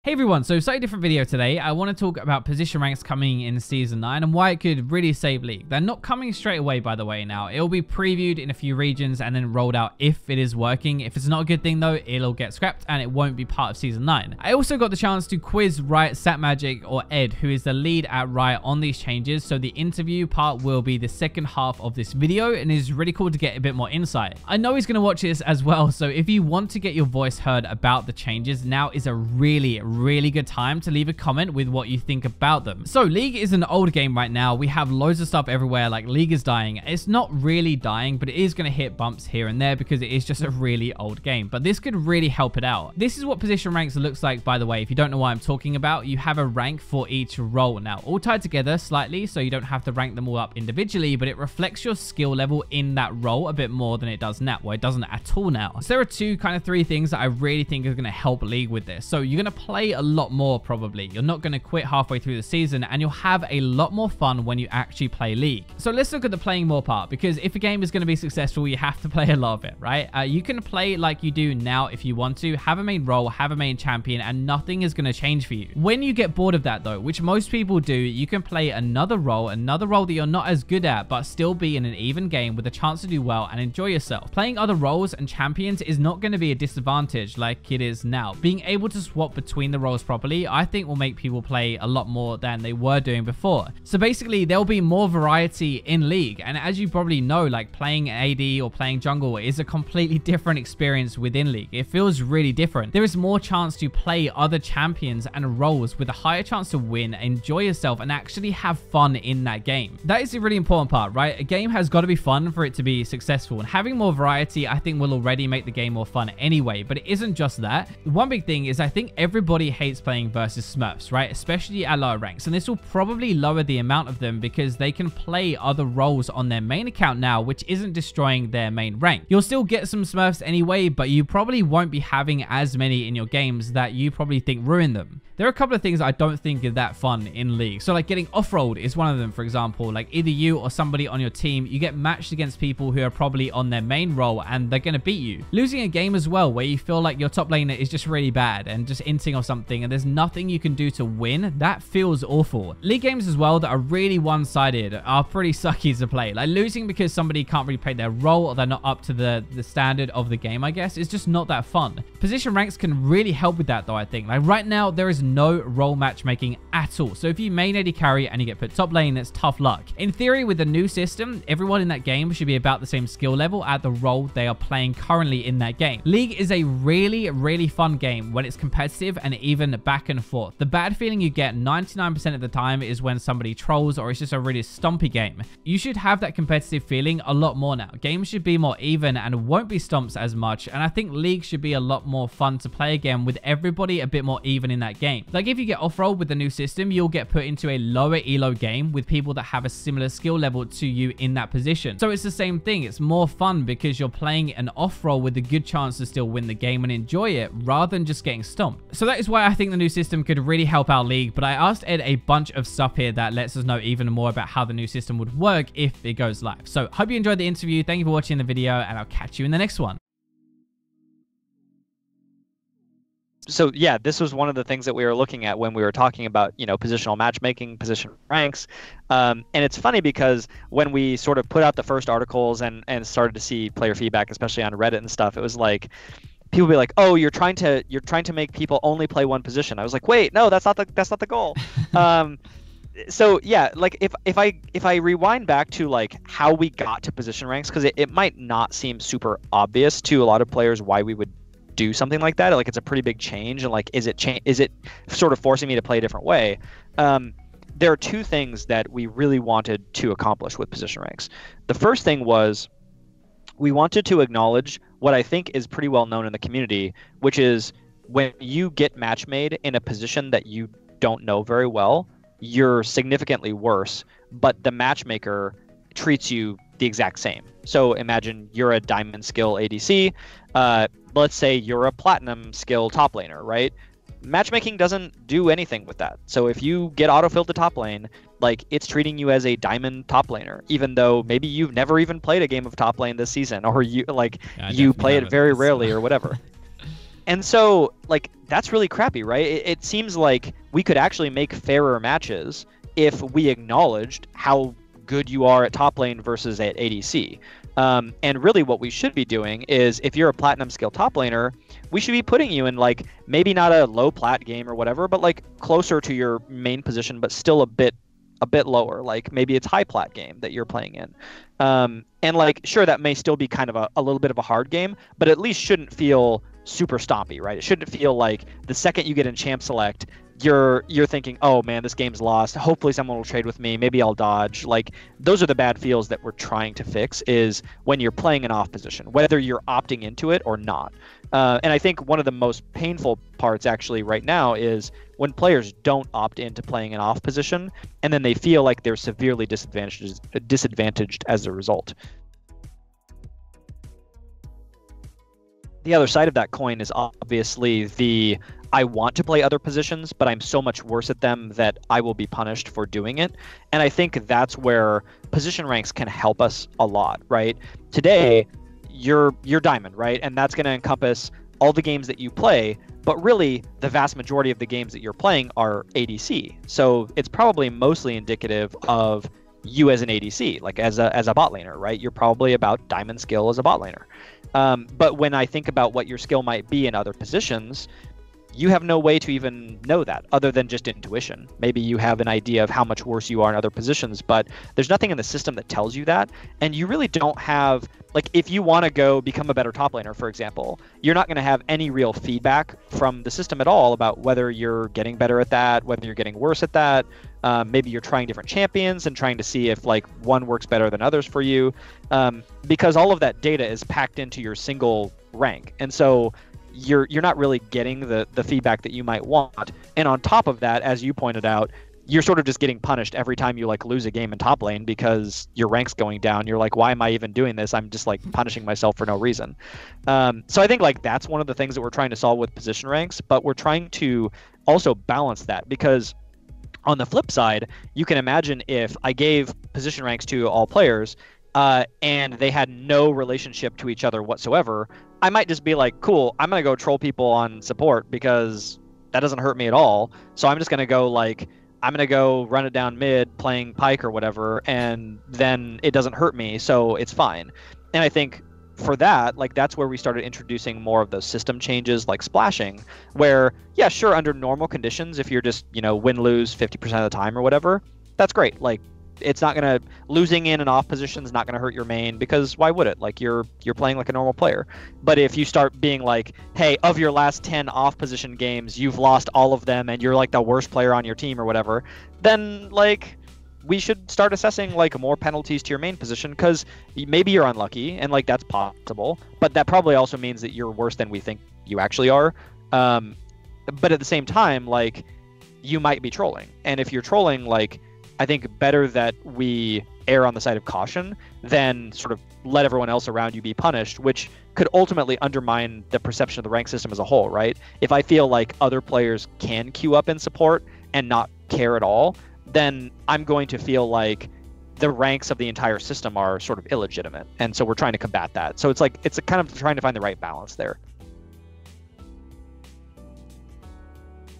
Hey everyone, so slightly different video today. I want to talk about position ranks coming in Season 9 and why it could really save League. They're not coming straight away, by the way, now. It'll be previewed in a few regions and then rolled out if it is working. If it's not a good thing though, it'll get scrapped and it won't be part of Season 9. I also got the chance to quiz Riot Satmagic, or Ed, who is the lead at Riot, on these changes. So the interview part will be the second half of this video and it's really cool to get a bit more insight. I know he's going to watch this as well, so if you want to get your voice heard about the changes, now is a really good time to leave a comment with what you think about them. So League is an old game right now. We have loads of stuff everywhere, like League is dying. It's not really dying, but it is going to hit bumps here and there because it is just a really old game, but this could really help it out. This is what position ranks looks like, by the way. If you don't know what I'm talking about, you have a rank for each role now, all tied together slightly, so you don't have to rank them all up individually, but it reflects your skill level in that role a bit more than it does now. Well, it doesn't at all now. So there are three things that I really think are going to help League with this. So you're going to play a lot more, probably. You're not going to quit halfway through the season, and you'll have a lot more fun when you actually play League. So let's look at the playing more part, because if a game is going to be successful, you have to play a lot of it, right? You can play like you do now if you want to, have a main role, have a main champion, and nothing is going to change for you. When you get bored of that though, which most people do, you can play another role that you're not as good at, but still be in an even game with a chance to do well and enjoy yourself. Playing other roles and champions is not going to be a disadvantage like it is now. Being able to swap between the roles properly, I think will make people play a lot more than they were doing before. So basically, there'll be more variety in League, and as you probably know, like playing AD or playing jungle is a completely different experience within League. It feels really different. There is more chance to play other champions and roles with a higher chance to win, enjoy yourself, and actually have fun in that game. That is a really important part, right? A game has got to be fun for it to be successful, and having more variety, I think, will already make the game more fun anyway. But it isn't just that. One big thing is I think everybody hates playing versus Smurfs, right? Especially at lower ranks, and this will probably lower the amount of them because they can play other roles on their main account now, which isn't destroying their main rank. You'll still get some Smurfs anyway, but you probably won't be having as many in your games that you probably think ruin them. There are a couple of things I don't think are that fun in League. So like getting off-rolled is one of them, for example. Like either you or somebody on your team, you get matched against people who are probably on their main role and they're going to beat you. Losing a game as well, where you feel like your top laner is just really bad and just inting or something and there's nothing you can do to win, that feels awful. League games as well that are really one-sided are pretty sucky to play. Like losing because somebody can't really play their role or they're not up to the standard of the game, I guess, is just not that fun. Position ranks can really help with that though, I think. Like right now, there is no role matchmaking at all. So if you main AD carry and you get put top lane, it's tough luck. In theory, with the new system, everyone in that game should be about the same skill level at the role they are playing currently in that game. League is a really fun game when it's competitive and even back and forth. The bad feeling you get 99% of the time is when somebody trolls or it's just a really stompy game. You should have that competitive feeling a lot more now. Games should be more even and won't be stomps as much, and I think League should be a lot more fun to play again with everybody a bit more even in that game. Like if you get off-roll with the new system, you'll get put into a lower elo game with people that have a similar skill level to you in that position. So it's the same thing. It's more fun because you're playing an off-roll with a good chance to still win the game and enjoy it rather than just getting stomped. So that is why I think the new system could really help out League, but I asked Ed a bunch of stuff here that lets us know even more about how the new system would work if it goes live. So hope you enjoyed the interview. Thank you for watching the video and I'll catch you in the next one. So yeah, this was one of the things that we were looking at when we were talking about, you know, positional matchmaking, position ranks. And it's funny because when we sort of put out the first articles and started to see player feedback, especially on Reddit and stuff, it was like people be like, "Oh, you're trying to make people only play one position." I was like, "Wait, no, that's not the goal." So yeah, like if I rewind back to like how we got to position ranks, because it might not seem super obvious to a lot of players why we would do something like that. Like it's a pretty big change, and like is it sort of forcing me to play a different way? There are two things that we really wanted to accomplish with position ranks. The first thing was we wanted to acknowledge what I think is pretty well known in the community, which is when you get match made in a position that you don't know very well, you're significantly worse, but the matchmaker treats you the exact same. So imagine you're a diamond skill ADC. Let's say you're a platinum skill top laner, right? Matchmaking doesn't do anything with that. So if you get autofilled to top lane, like it's treating you as a diamond top laner, even though maybe you've never even played a game of top lane this season, or you play it very rarely or whatever. And so, like, that's really crappy, right? It seems like we could actually make fairer matches if we acknowledged how good you are at top lane versus at ADC. And really what we should be doing is, if you're a platinum skill top laner, we should be putting you in, like, maybe not a low plat game or whatever, but like closer to your main position, but still a bit lower. Like maybe it's high plat game that you're playing in. And like, sure, that may still be kind of a little bit of a hard game, but at least shouldn't feel super stompy, right? It shouldn't feel like the second you get in champ select, you're thinking, oh man, this game's lost. Hopefully someone will trade with me. Maybe I'll dodge. Like, those are the bad feels that we're trying to fix, is when you're playing an off position, whether you're opting into it or not. And I think one of the most painful parts actually right now is when players don't opt into playing an off position, and then they feel like they're severely disadvantaged as a result. The other side of that coin is obviously the, I want to play other positions, but I'm so much worse at them that I will be punished for doing it. And I think that's where position ranks can help us a lot, right? Today, you're diamond, right? And that's going to encompass all the games that you play, but really the vast majority of the games that you're playing are ADC. So it's probably mostly indicative of you as an ADC, like as a bot laner, right? You're probably about diamond skill as a bot laner. But when I think about what your skill might be in other positions, you have no way to even know that other than just intuition. Maybe you have an idea of how much worse you are in other positions, but there's nothing in the system that tells you that. And you really don't have, like, if you want to go become a better top laner, for example, you're not going to have any real feedback from the system at all about whether you're getting better at that, whether you're getting worse at that. Maybe you're trying different champions and trying to see if like one works better than others for you, because all of that data is packed into your single rank. And so you're not really getting the feedback that you might want. And on top of that, as you pointed out, you're sort of just getting punished every time you like lose a game in top lane because your rank's going down. You're like, why am I even doing this? I'm just like punishing myself for no reason. So I think like that's one of the things that we're trying to solve with position ranks, but we're trying to also balance that, because on the flip side, you can imagine if I gave position ranks to all players and they had no relationship to each other whatsoever, I might just be like, cool, I'm going to go troll people on support because that doesn't hurt me at all. So I'm just going to go like, I'm going to go run it down mid playing Pike or whatever, and then it doesn't hurt me, so it's fine. And I think for that, like that's where we started introducing more of those system changes like splashing, where, yeah, sure, under normal conditions, if you're just, you know, win-lose 50% of the time or whatever, that's great. Like, it's not going to, losing in and off position is not going to hurt your main, because why would it? Like, you're playing like a normal player. But if you start being like, hey, of your last 10 off position games, you've lost all of them and you're like the worst player on your team or whatever, then like we should start assessing like more penalties to your main position, because maybe you're unlucky and like that's possible, but that probably also means that you're worse than we think you actually are. But at the same time, like, you might be trolling, and if you're trolling, like, I think better that we err on the side of caution than sort of let everyone else around you be punished, which could ultimately undermine the perception of the rank system as a whole, right? If I feel like other players can queue up in support and not care at all, then I'm going to feel like the ranks of the entire system are sort of illegitimate. And so we're trying to combat that. So it's like, it's a kind of trying to find the right balance there.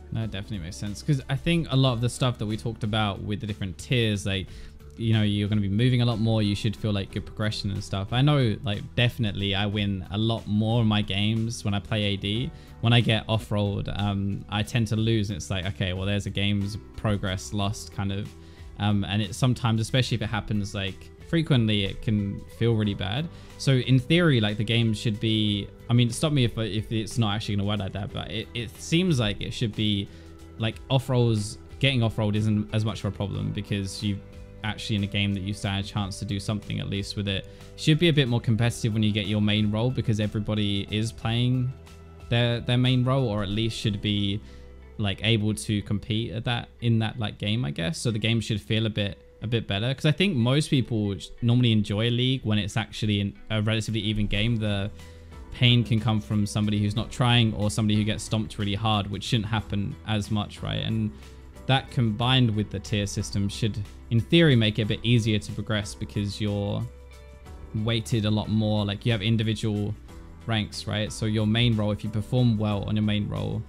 No, it definitely makes sense, because I think a lot of the stuff that we talked about with the different tiers, like, you know, you're going to be moving a lot more, you should feel like good progression and stuff. I know, like, definitely I win a lot more in my games when I play AD. When I get off-rolled, I tend to lose, and it's like, okay, well, there's a game's progress lost kind of. And it sometimes, especially if it happens like frequently, it can feel really bad. So in theory, like, the game should be, I mean, stop me if it's not actually going to work like that, but it seems like it should be like off-rolls, getting off-rolled isn't as much of a problem, because you actually in a game that you stand a chance to do something at least with it. Should be a bit more competitive when you get your main role, because everybody is playing their main role, or at least should be like able to compete at that in that like game, I guess. So the game should feel a bit better, because I think most people normally enjoy a league when it's actually a relatively even game. The pain can come from somebody who's not trying, or somebody who gets stomped really hard, which shouldn't happen as much, right? And that combined with the tier system should in theory make it a bit easier to progress, because you're weighted a lot more, like you have individual ranks, right? So your main role, if you perform well on your main role,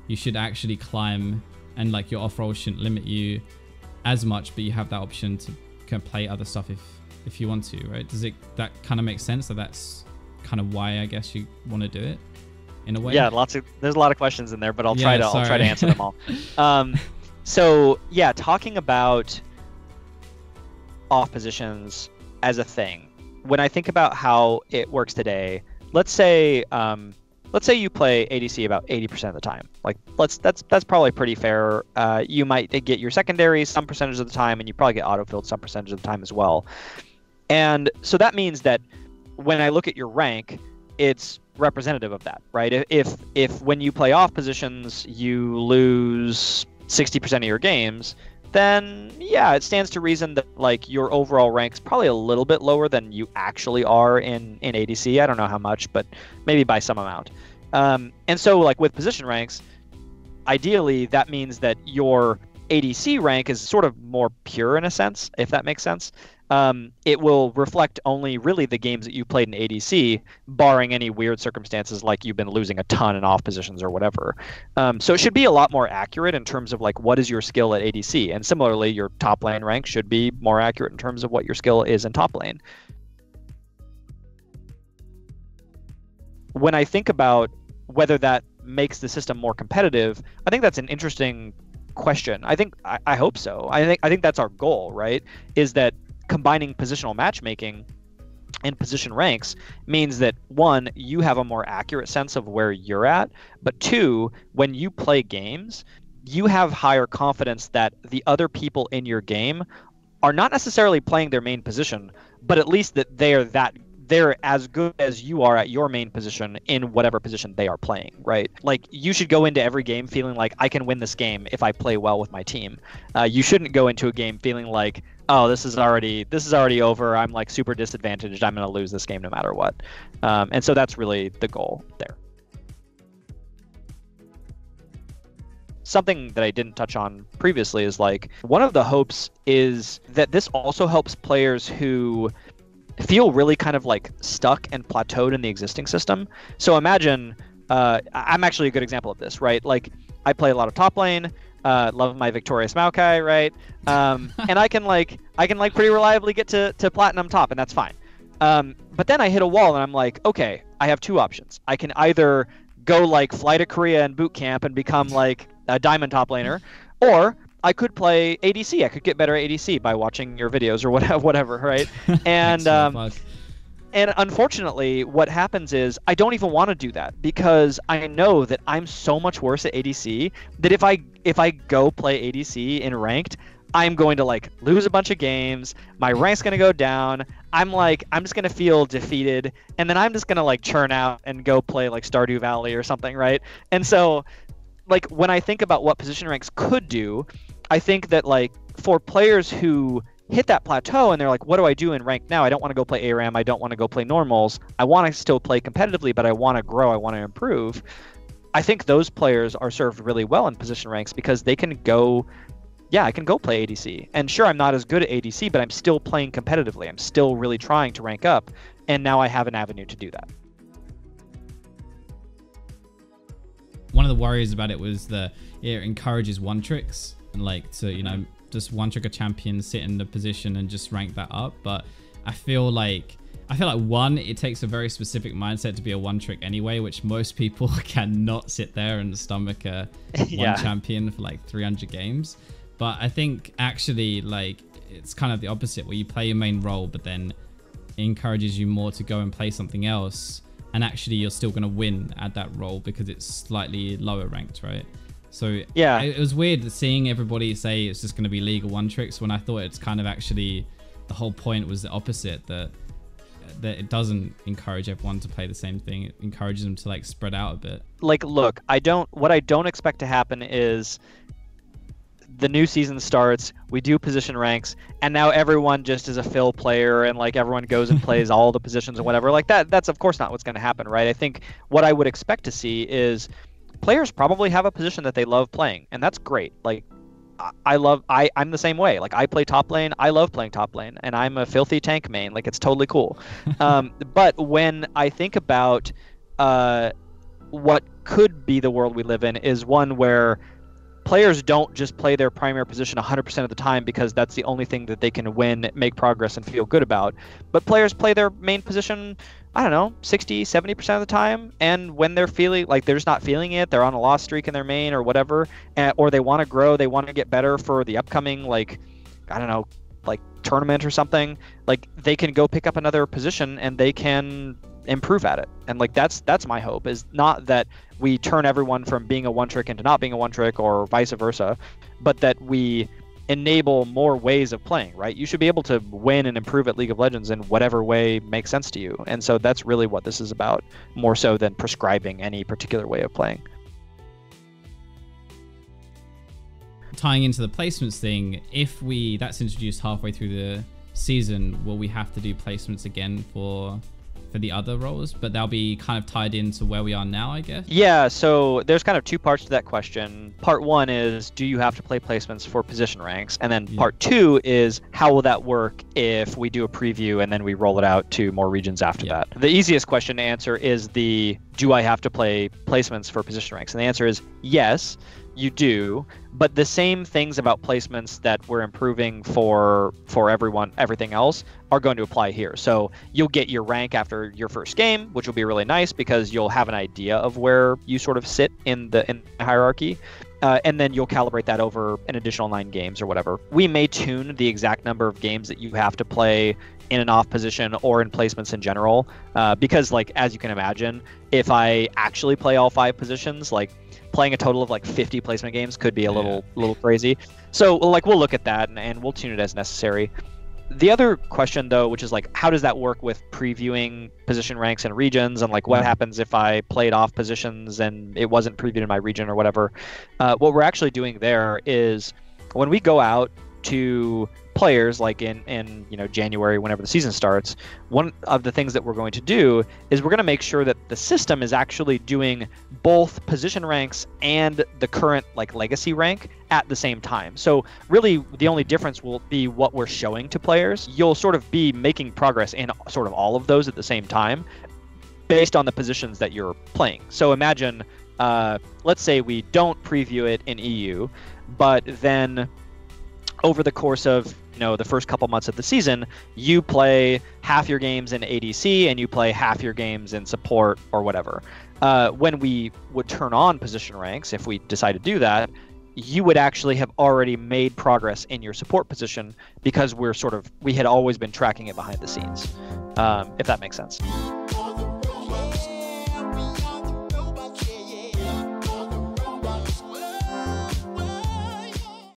you should actually climb, and like your off role shouldn't limit you as much, but you have that option to kind of play other stuff if you want to, right? Does that kind of make sense? So that's kind of why I guess you want to do it in a way. Yeah, there's a lot of questions in there, but I'll try to answer them all. So yeah, talking about off positions as a thing. When I think about how it works today, let's say you play ADC about 80% of the time. Like that's probably pretty fair. You might get your secondaries some percentage of the time, and you probably get autofilled some percentage of the time as well. And so that means that when I look at your rank, it's representative of that, right? If when you play off positions, you lose 60% of your games, then yeah, it stands to reason that like your overall rank's probably a little bit lower than you actually are in ADC. I don't know how much, but maybe by some amount. And so like with position ranks, ideally that means that your ADC rank is sort of more pure in a sense, if that makes sense. It will reflect only really the games that you played in ADC, barring any weird circumstances like you've been losing a ton in off positions or whatever. So it should be a lot more accurate in terms of like what is your skill at ADC, and similarly your top lane rank should be more accurate in terms of what your skill is in top lane. When I think about whether that makes the system more competitive, I think that's an interesting question. I hope so. I think that's our goal, right? Is that combining positional matchmaking and position ranks means that one, you have a more accurate sense of where you're at, but two, when you play games, you have higher confidence that the other people in your game are not necessarily playing their main position, but at least that they're as good as you are at your main position in whatever position they are playing, right? Like you should go into every game feeling like I can win this game if I play well with my team. You shouldn't go into a game feeling like, oh, this is already over. I'm like super disadvantaged. I'm going to lose this game no matter what. And so that's really the goal there. Something that I didn't touch on previously is like one of the hopes is that this also helps players who feel really kind of like stuck and plateaued in the existing system. So imagine, I'm actually a good example of this, right? Like I play a lot of top lane, love my Victorious Maokai, right? And I can pretty reliably get to platinum top, and that's fine. But then I hit a wall and I'm like, okay, I have two options. I can either go like fly to Korea and boot camp and become like a diamond top laner, or I could play ADC. I could get better at ADC by watching your videos or whatever, right? And and unfortunately, what happens is I don't even want to do that because I know that I'm so much worse at ADC that if I go play ADC in ranked, I'm going to like lose a bunch of games. My rank's going to go down. I'm just going to feel defeated, and then I'm just going to like churn out and go play like Stardew Valley or something, right? And so like when I think about what position ranks could do, I think that like for players who hit that plateau and they're like, what do I do in rank now? I don't want to go play ARAM. I don't want to go play normals. I want to still play competitively, but I want to grow. I want to improve. I think those players are served really well in position ranks because they can go, I can go play ADC. And sure, I'm not as good at ADC, but I'm still playing competitively. I'm still really trying to rank up. And now I have an avenue to do that. One of the worries about it was it encourages one tricks and like to, just one trick a champion, sit in the position and just rank that up. But I feel like one, it takes a very specific mindset to be a one trick anyway, which most people cannot sit there and stomach a one champion for like 300 games. But I think actually like it's kind of the opposite where you play your main role, but then it encourages you more to go and play something else. And actually you're still going to win at that role because it's slightly lower ranked, right? So yeah, it was weird seeing everybody say it's just going to be League of one tricks when I thought it's kind of actually the whole point was the opposite, that it doesn't encourage everyone to play the same thing. It encourages them to like spread out a bit. Like, look, what I don't expect to happen is the new season starts, we do position ranks, and now everyone just is a fill player and like everyone goes and plays all the positions and whatever. Like that's of course not what's going to happen, right? I think what I would expect to see is players probably have a position that they love playing, and that's great. Like I'm the same way. Like I play top lane, I love playing top lane, and I'm a filthy tank main. Like it's totally cool. But when I think about what could be the world we live in is one where players don't just play their primary position 100% of the time because that's the only thing that they can win, make progress, and feel good about. But players play their main position, I don't know, 60, 70% of the time. And when they're feeling like they're just not feeling it, they're on a loss streak in their main or whatever, or they want to grow, they want to get better for the upcoming, like, I don't know, like tournament or something, like they can go pick up another position and they can improve at it. And like that's my hope, is not that we turn everyone from being a one trick into not being a one trick or vice versa, but that we enable more ways of playing, right? You should be able to win and improve at League of Legends in whatever way makes sense to you. And so that's really what this is about, more so than prescribing any particular way of playing. Tying into the placements thing, if that's introduced halfway through the season, will we have to do placements again for the other roles? But they'll be kind of tied into where we are now, I guess. Yeah, so there's kind of two parts to that question. Part one is, do you have to play placements for position ranks? And then part two is, how will that work if we do a preview and then we roll it out to more regions after that? The easiest question to answer is do I have to play placements for position ranks? And the answer is yes, you do. But the same things about placements that we're improving for everything else are going to apply here. So you'll get your rank after your first game, which will be really nice because you'll have an idea of where you sort of sit in the hierarchy. And then you'll calibrate that over an additional 9 games or whatever. We may tune the exact number of games that you have to play in an off position or in placements in general, because like, as you can imagine, if I actually play all 5 positions, like playing a total of like 50 placement games could be a little crazy. So like we'll look at that and we'll tune it as necessary. The other question though, which is like, how does that work with previewing position ranks and regions, and like what happens if I played off positions and it wasn't previewed in my region or whatever? What we're actually doing there is, when we go out to players like in January, whenever the season starts, one of the things that we're going to do is we're going to make sure that the system is actually doing both position ranks and the current like legacy rank at the same time. So really the only difference will be what we're showing to players. You'll sort of be making progress in sort of all of those at the same time based on the positions that you're playing. So imagine, let's say we don't preview it in EU, but then over the course of the first couple months of the season, you play half your games in ADC and you play half your games in support or whatever. When we would turn on position ranks, if we decide to do that, you would actually have already made progress in your support position because we had always been tracking it behind the scenes, if that makes sense.